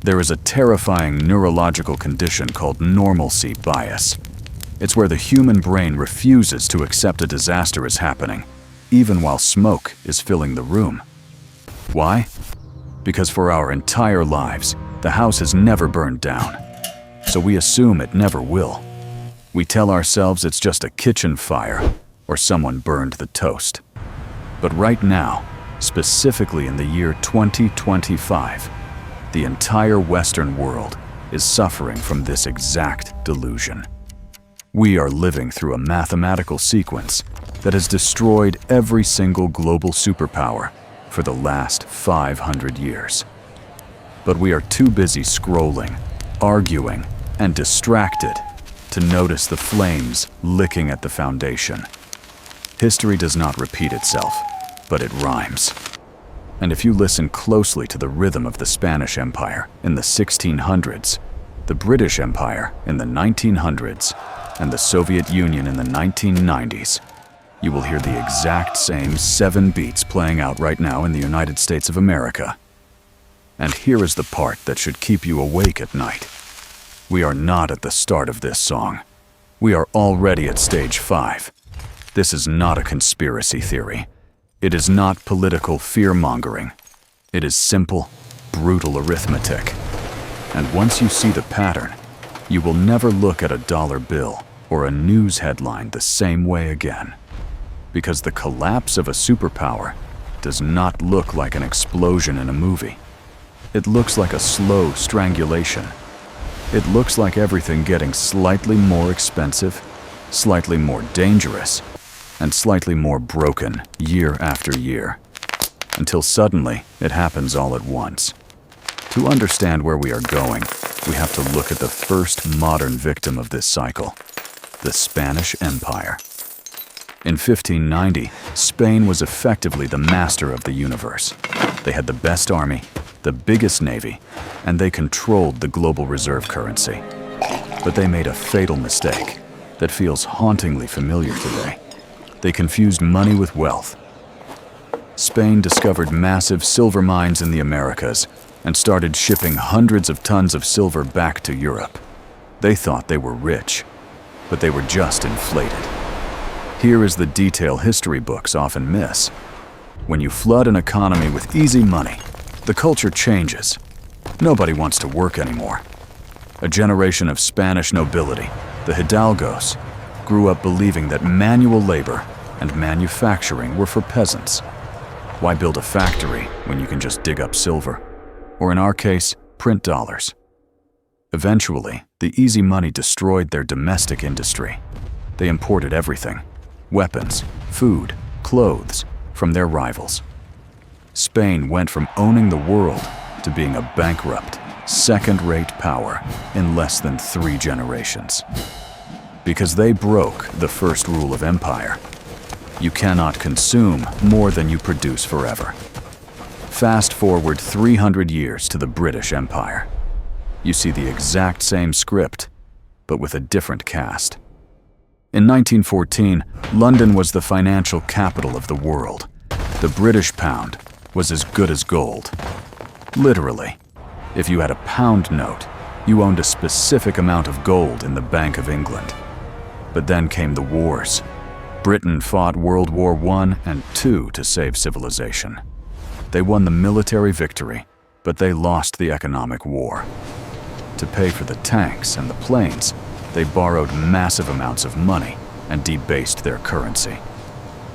There is a terrifying neurological condition called normalcy bias. It's where the human brain refuses to accept a disaster is happening, even while smoke is filling the room. Why? Because for our entire lives, the house has never burned down, so we assume it never will. We tell ourselves it's just a kitchen fire or someone burned the toast. But right now, specifically in the year 2025, the entire Western world is suffering from this exact delusion. We are living through a mathematical sequence that has destroyed every single global superpower for the last 500 years. But we are too busy scrolling, arguing, and distracted to notice the flames licking at the foundation. History does not repeat itself, but it rhymes. And if you listen closely to the rhythm of the Spanish Empire in the 1600s, the British Empire in the 1900s, and the Soviet Union in the 1990s, you will hear the exact same 7 beats playing out right now in the United States of America. And here is the part that should keep you awake at night. We are not at the start of this song. We are already at stage 5. This is not a conspiracy theory. It is not political fear-mongering. It is simple, brutal arithmetic. And once you see the pattern, you will never look at a dollar bill or a news headline the same way again. Because the collapse of a superpower does not look like an explosion in a movie. It looks like a slow strangulation. It looks like everything getting slightly more expensive, slightly more dangerous, and slightly more broken year after year, until suddenly it happens all at once. To understand where we are going, we have to look at the first modern victim of this cycle, the Spanish Empire. In 1590, Spain was effectively the master of the universe. They had the best army, the biggest navy, and they controlled the global reserve currency. But they made a fatal mistake that feels hauntingly familiar today. They confused money with wealth. Spain discovered massive silver mines in the Americas and started shipping hundreds of tons of silver back to Europe. They thought they were rich, but they were just inflated. Here is the detail history books often miss. When you flood an economy with easy money, the culture changes. Nobody wants to work anymore. A generation of Spanish nobility, the Hidalgos, grew up believing that manual labor and manufacturing were for peasants. Why build a factory when you can just dig up silver? Or in our case, print dollars. Eventually, the easy money destroyed their domestic industry. They imported everything: weapons, food, clothes, from their rivals. Spain went from owning the world to being a bankrupt, second-rate power in less than 3 generations. Because they broke the first rule of empire. You cannot consume more than you produce forever. Fast forward 300 years to the British Empire. You see the exact same script, but with a different cast. In 1914, London was the financial capital of the world. The British pound was as good as gold. Literally, if you had a pound note, you owned a specific amount of gold in the Bank of England. But then came the wars. Britain fought World War I and II to save civilization. They won the military victory, but they lost the economic war. To pay for the tanks and the planes, they borrowed massive amounts of money and debased their currency.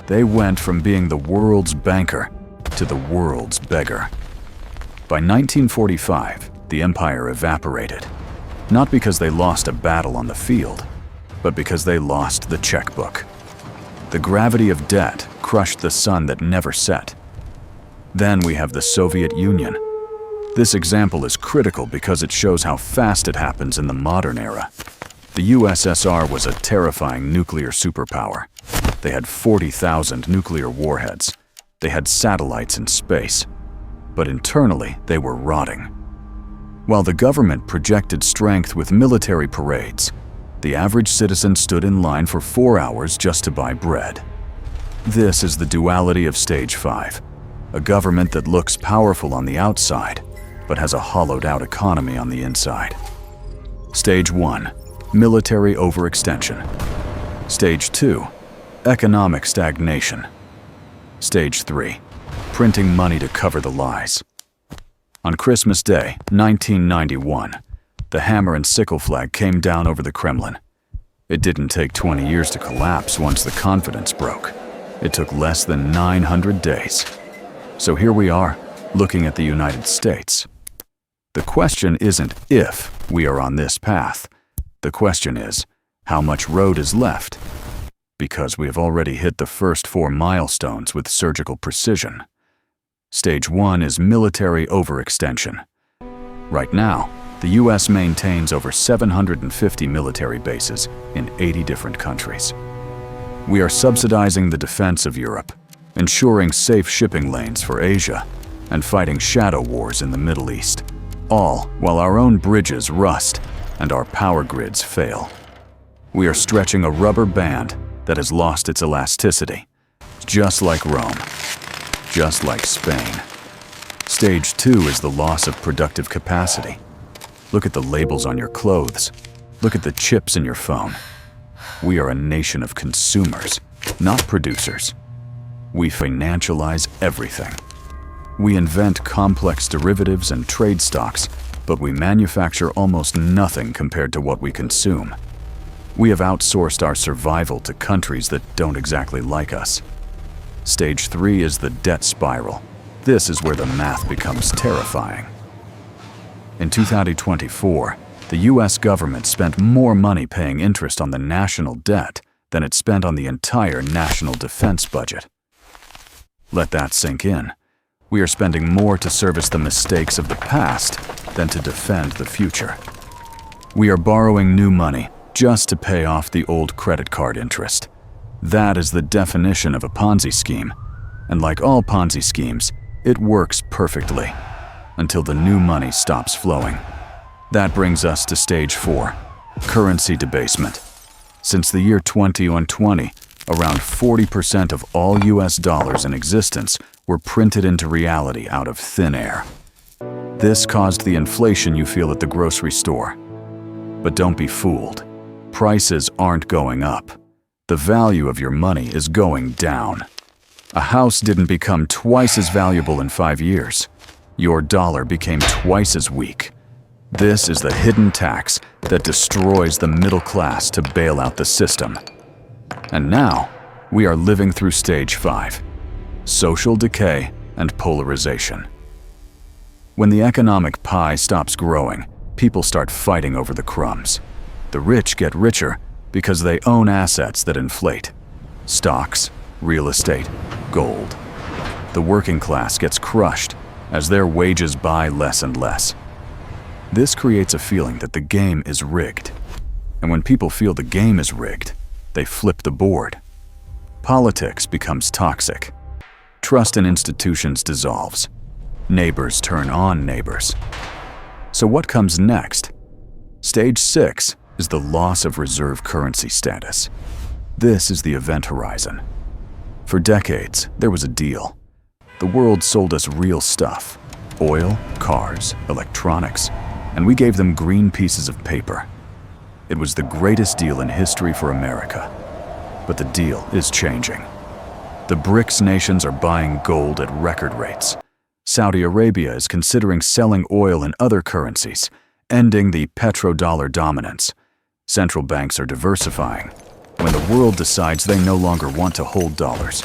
They went from being the world's banker to the world's beggar. By 1945, the empire evaporated, not because they lost a battle on the field, but because they lost the checkbook. The gravity of debt crushed the sun that never set. Then we have the Soviet Union. This example is critical because it shows how fast it happens in the modern era. The USSR was a terrifying nuclear superpower. They had 40,000 nuclear warheads. They had satellites in space. But internally, they were rotting. While the government projected strength with military parades, the average citizen stood in line for 4 hours just to buy bread. This is the duality of Stage 5, a government that looks powerful on the outside, but has a hollowed-out economy on the inside. Stage 1. Military overextension. Stage 2. Economic stagnation. Stage 3. Printing money to cover the lies. On Christmas Day, 1991, the hammer and sickle flag came down over the Kremlin. It didn't take 20 years to collapse once the confidence broke. It took less than 900 days. So here we are, looking at the United States. The question isn't if we are on this path. The question is, how much road is left? Because we have already hit the first 4 milestones with surgical precision. Stage 1 is military overextension. Right now, the U.S. maintains over 750 military bases in 80 different countries. We are subsidizing the defense of Europe, ensuring safe shipping lanes for Asia, and fighting shadow wars in the Middle East, all while our own bridges rust and our power grids fail. We are stretching a rubber band that has lost its elasticity, just like Rome, just like Spain. Stage 2 is the loss of productive capacity. Look at the labels on your clothes. Look at the chips in your phone. We are a nation of consumers, not producers. We financialize everything. We invent complex derivatives and trade stocks, but we manufacture almost nothing compared to what we consume. We have outsourced our survival to countries that don't exactly like us. Stage 3 is the debt spiral. This is where the math becomes terrifying. In 2024, the U.S. government spent more money paying interest on the national debt than it spent on the entire national defense budget. Let that sink in. We are spending more to service the mistakes of the past than to defend the future. We are borrowing new money just to pay off the old credit card interest. That is the definition of a Ponzi scheme. And like all Ponzi schemes, it works perfectly until the new money stops flowing. That brings us to stage 4, currency debasement. Since the year 2020, around 40% of all US dollars in existence were printed into reality out of thin air. This caused the inflation you feel at the grocery store. But don't be fooled. Prices aren't going up. The value of your money is going down. A house didn't become twice as valuable in 5 years. Your dollar became twice as weak. This is the hidden tax that destroys the middle class to bail out the system. And now, we are living through stage 5, social decay and polarization. When the economic pie stops growing, people start fighting over the crumbs. The rich get richer because they own assets that inflate. Stocks, real estate, gold. The working class gets crushed as their wages buy less and less. This creates a feeling that the game is rigged. And when people feel the game is rigged, they flip the board. Politics becomes toxic. Trust in institutions dissolves. Neighbors turn on neighbors. So what comes next? Stage 6 is the loss of reserve currency status. This is the event horizon. For decades, there was a deal. The world sold us real stuff: oil, cars, electronics, and we gave them green pieces of paper. It was the greatest deal in history for America. But the deal is changing. The BRICS nations are buying gold at record rates. Saudi Arabia is considering selling oil in other currencies, ending the petrodollar dominance. Central banks are diversifying. When the world decides they no longer want to hold dollars,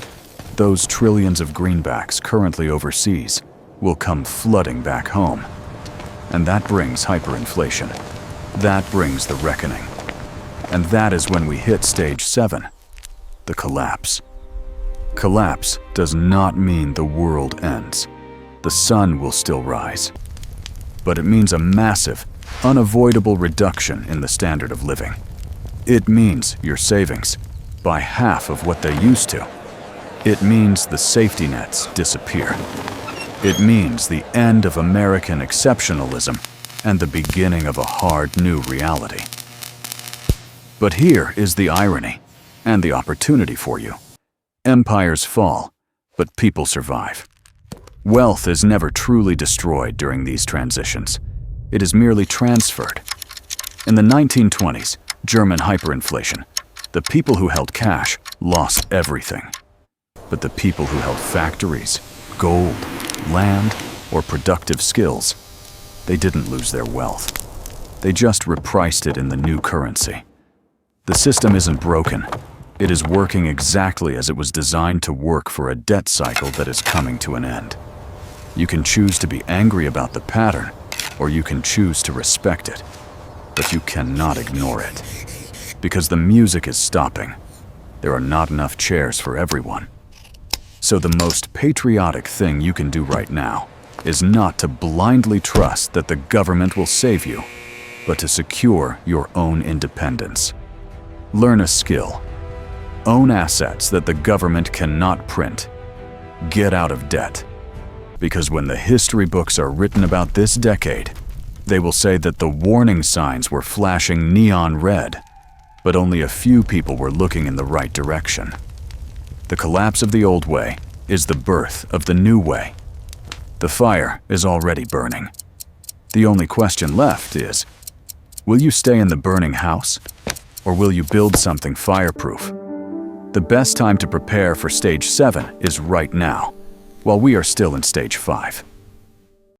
those trillions of greenbacks currently overseas will come flooding back home. And that brings hyperinflation. That brings the reckoning. And that is when we hit stage 7, the collapse. Collapse does not mean the world ends. The sun will still rise. But it means a massive, unavoidable reduction in the standard of living. It means your savings by half of what they used to. It means the safety nets disappear. It means the end of American exceptionalism and the beginning of a hard new reality. But here is the irony and the opportunity for you. Empires fall, but people survive. Wealth is never truly destroyed during these transitions. It is merely transferred. In the 1920s, German hyperinflation, the people who held cash lost everything. But the people who held factories, gold, land, or productive skills, they didn't lose their wealth. They just repriced it in the new currency. The system isn't broken. It is working exactly as it was designed to work for a debt cycle that is coming to an end. You can choose to be angry about the pattern, or you can choose to respect it. But you cannot ignore it. Because the music is stopping. There are not enough chairs for everyone. So the most patriotic thing you can do right now is not to blindly trust that the government will save you, but to secure your own independence. Learn a skill. Own assets that the government cannot print. Get out of debt. Because when the history books are written about this decade, they will say that the warning signs were flashing neon red, but only a few people were looking in the right direction. The collapse of the old way is the birth of the new way. The fire is already burning. The only question left is, will you stay in the burning house, or will you build something fireproof? The best time to prepare for stage 7 is right now, while we are still in stage 5.